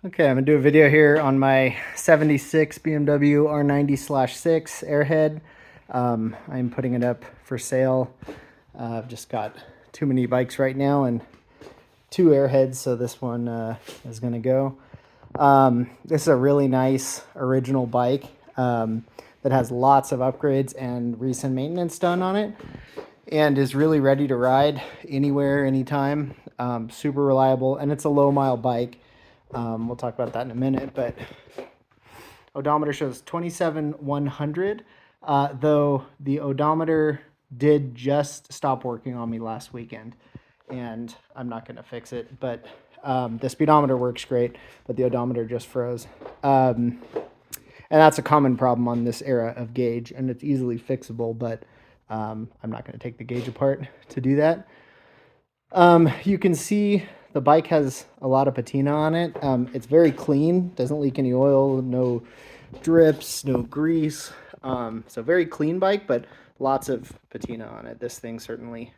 Okay, I'm gonna do a video here on my 76 BMW R90/6 Airhead. I'm putting it up for sale. I've just got too many bikes right now and two Airheads, so this one is gonna go. This is a really nice original bike that has lots of upgrades and recent maintenance done on it, and is really ready to ride anywhere, anytime. Super reliable, and it's a low mile bike. We'll talk about that in a minute, but odometer shows 27,100, though the odometer did just stop working on me last weekend, and I'm not going to fix it, but the speedometer works great, but the odometer just froze. And that's a common problem on this era of gauge, and it's easily fixable, but I'm not going to take the gauge apart to do that. You can see the bike has a lot of patina on it. It's very clean, doesn't leak any oil, no drips, no grease. So very clean bike, but lots of patina on it. This thing certainly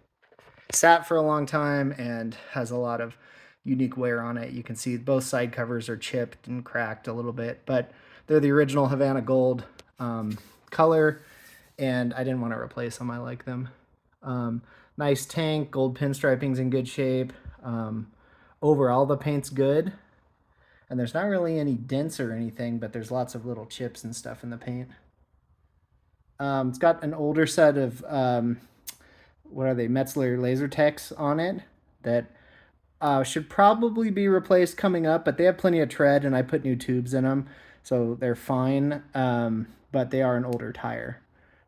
sat for a long time and has a lot of unique wear on it. You can see both side covers are chipped and cracked a little bit, but they're the original Havana Gold color, and I didn't want to replace them. I like them. Nice tank, gold pinstriping's in good shape. Overall, the paint's good, and there's not really any dents or anything, but there's lots of little chips and stuff in the paint. It's got an older set of, what are they, Metzler laser techs on it that should probably be replaced coming up, but they have plenty of tread, and I put new tubes in them, so they're fine, but they are an older tire.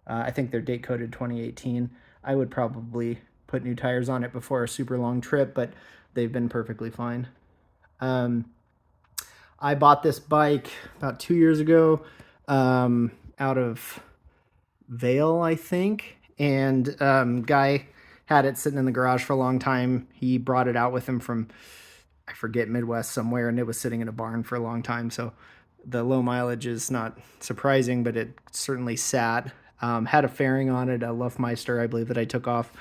I think they're date coded 2018. I would probably put new tires on it before a super long trip, but they've been perfectly fine. I bought this bike about 2 years ago out of Vail, I think, and guy had it sitting in the garage for a long time. He brought it out with him from, I forget, Midwest somewhere, and it was sitting in a barn for a long time, so the low mileage is not surprising, but it certainly sat. Had a fairing on it, a Luftmeister, I believe, that I took off.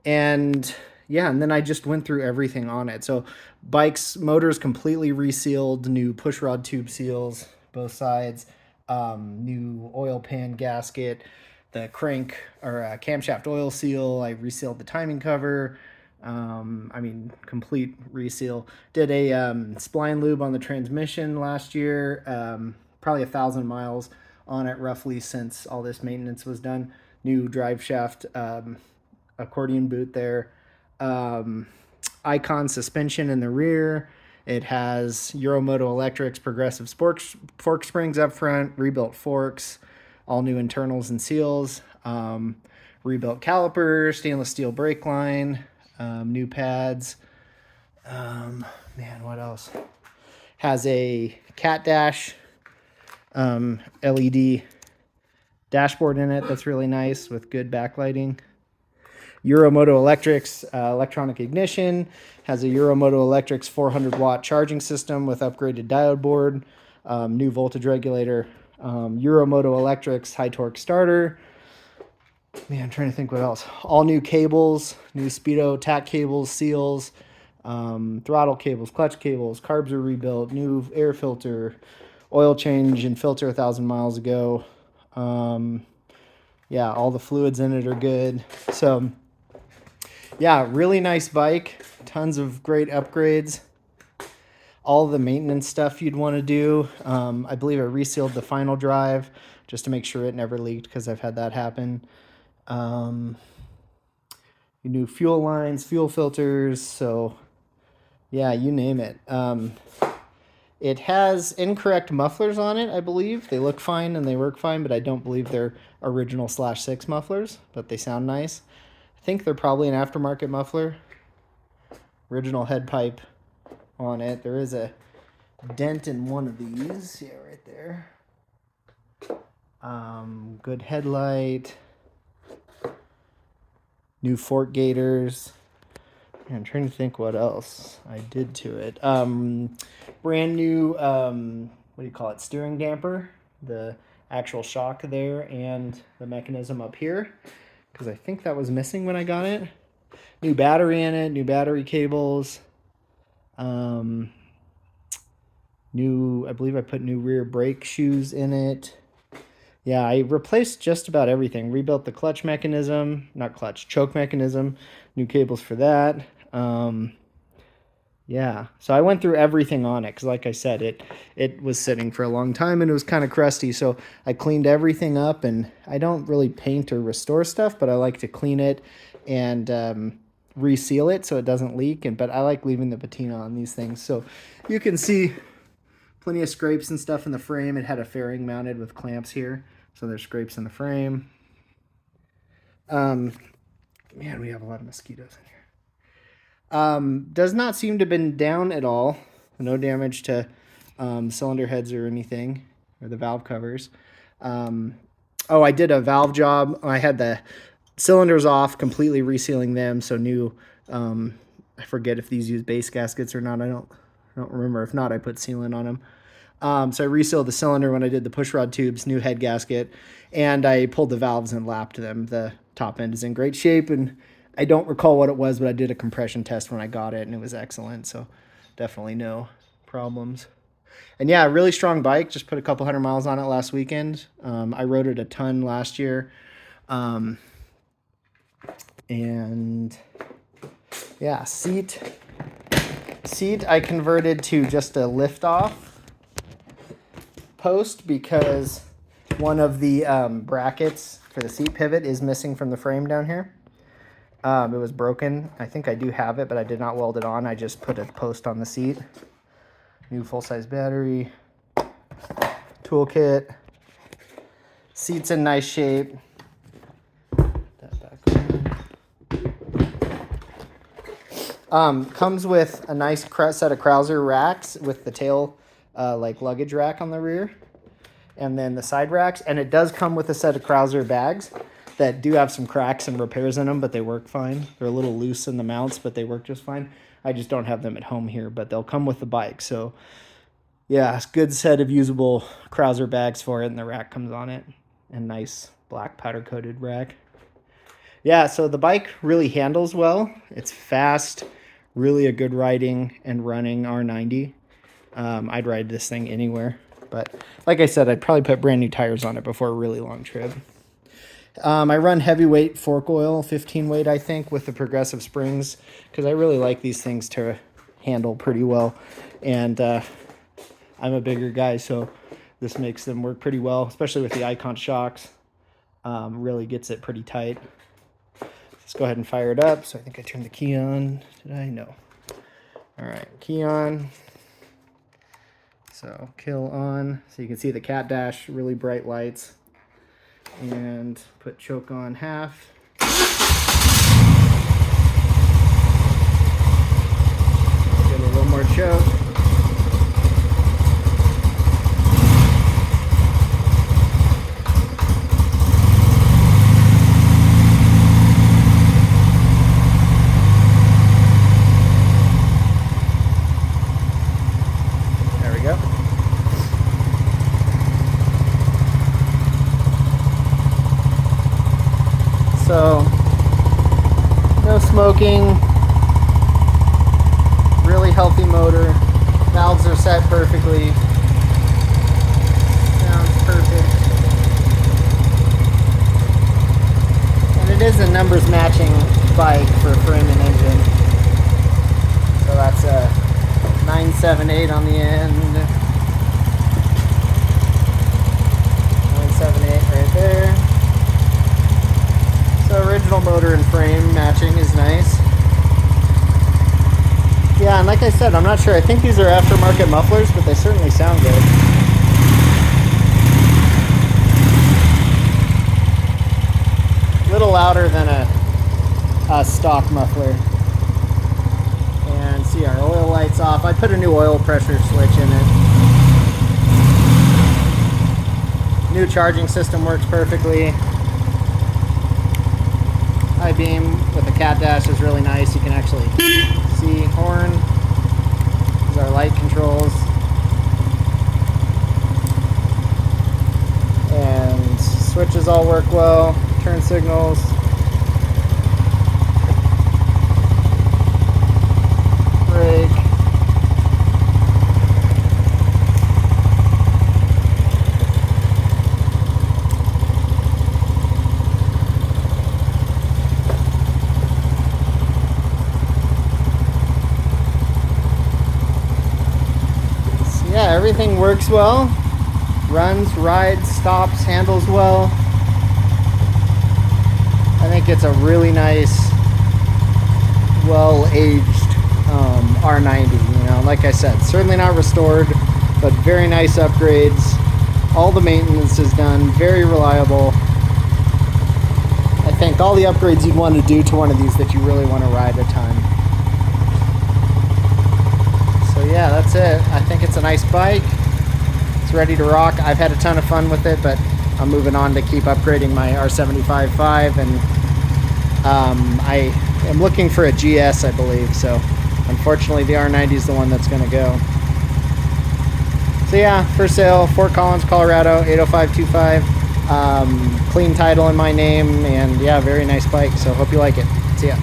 And yeah, and then I just went through everything on it. So bike's motor's completely resealed, new pushrod tube seals, both sides, new oil pan gasket, the crank or camshaft oil seal. I resealed the timing cover. Complete reseal. Did a spline lube on the transmission last year, probably 1,000 miles on it roughly since all this maintenance was done. New drive shaft, accordion boot there. Ikon suspension in the rear. It has Moto Electrics progressive fork springs up front, rebuilt forks, all new internals and seals, rebuilt caliper, stainless steel brake line, new pads. What else? Has a Katdash LED dashboard in it that's really nice with good backlighting. Moto Electrics electronic ignition, has a Moto Electrics 400 watt charging system with upgraded diode board, new voltage regulator, Moto Electrics high torque starter. I'm trying to think what else. All new cables, new speedo tack cables, seals, throttle cables, clutch cables, carbs are rebuilt, new air filter, oil change and filter 1,000 miles ago. Yeah, all the fluids in it are good. So yeah, really nice bike, tons of great upgrades, all the maintenance stuff you'd want to do. I believe I resealed the final drive just to make sure it never leaked, because I've had that happen. New fuel lines, fuel filters, so yeah, you name it. It has incorrect mufflers on it, I believe. They look fine and they work fine, but I don't believe they're original /6 mufflers, but they sound nice. I think they're probably an aftermarket muffler. Original head pipe on it. There is a dent in one of these. Yeah, right there. Good headlight. New fork gaiters. I'm trying to think what else I did to it. Brand new, what do you call it, steering damper. The actual shock there and the mechanism up here, because I think that was missing when I got it. New battery in it, new battery cables. I believe I put new rear brake shoes in it. Yeah, I replaced just about everything. Rebuilt the clutch mechanism, not clutch, choke mechanism, new cables for that. Yeah, so I went through everything on it because, like I said, it was sitting for a long time and it was kind of crusty. So I cleaned everything up, and I don't really paint or restore stuff, but I like to clean it and reseal it so it doesn't leak. But I like leaving the patina on these things. So you can see plenty of scrapes and stuff in the frame. It had a fairing mounted with clamps here, so there's scrapes in the frame. Man, we have a lot of mosquitoes in here. Does not seem to have been down at all. No damage to cylinder heads or anything, or the valve covers. Oh, I did a valve job. I had the cylinders off, completely resealing them. So new, I forget if these use base gaskets or not. I don't remember. If not, I put sealant on them. So I resealed the cylinder when I did the pushrod tubes, new head gasket, and I pulled the valves and lapped them. The top end is in great shape, and I don't recall what it was, but I did a compression test when I got it, and it was excellent. So definitely no problems. And yeah, really strong bike. Just put a couple 100 miles on it last weekend. I rode it a ton last year. And yeah, seat I converted to just a lift off post because one of the brackets for the seat pivot is missing from the frame down here. It was broken. I think I do have it, but I did not weld it on. I just put a post on the seat. New full-size battery. Toolkit. Seat's in nice shape. That back on. Comes with a nice set of Krauser racks with the tail like luggage rack on the rear. And then the side racks. And it does come with a set of Krauser bags that do have some cracks and repairs in them, but they work fine. They're a little loose in the mounts, but they work just fine. I just don't have them at home here, but they'll come with the bike. So yeah, it's a good set of usable Krauser bags for it, and the rack comes on it. And nice black powder coated rack. Yeah, so the bike really handles well. It's fast, really a good riding and running R90. I'd ride this thing anywhere, but like I said, I'd probably put brand new tires on it before a really long trip. I run heavyweight fork oil, 15 weight, I think, with the progressive springs, because I really like these things to handle pretty well. And I'm a bigger guy, so this makes them work pretty well, especially with the Ikon shocks. Really gets it pretty tight. Let's go ahead and fire it up. So I think I turned the key on. Did I? No. All right, key on. So kill on. So you can see the Katdash, really bright lights. And put choke on half. Get a little more choke. There we go. So, no smoking, really healthy motor, valves are set perfectly, sounds perfect, and it is a numbers matching bike for frame and engine, so that's a 978 on the end, 978 right there. So original motor and frame matching is nice. Yeah, and like I said, I'm not sure. I think these are aftermarket mufflers, but they certainly sound good. A little louder than a stock muffler. And see our oil lights off. I put a new oil pressure switch in it. New charging system works perfectly. High beam with the Katdash is really nice. You can actually see horn. These are light controls. And switches all work well. Turn signals. Brake. everything works well. Runs, rides, stops, handles well. I think it's a really nice, well-aged R90. You know, like I said, certainly not restored, but very nice upgrades. All the maintenance is done, very reliable. I think all the upgrades you'd want to do to one of these that you really want to ride a ton. So yeah, that's it. I think it's a nice bike. It's ready to rock. I've had a ton of fun with it, but I'm moving on to keep upgrading my R75.5, and I am looking for a GS, I believe. So unfortunately, the R90 is the one that's going to go. So yeah, for sale, Fort Collins, Colorado, 80525. Clean title in my name, and yeah, very nice bike. So hope you like it. See ya.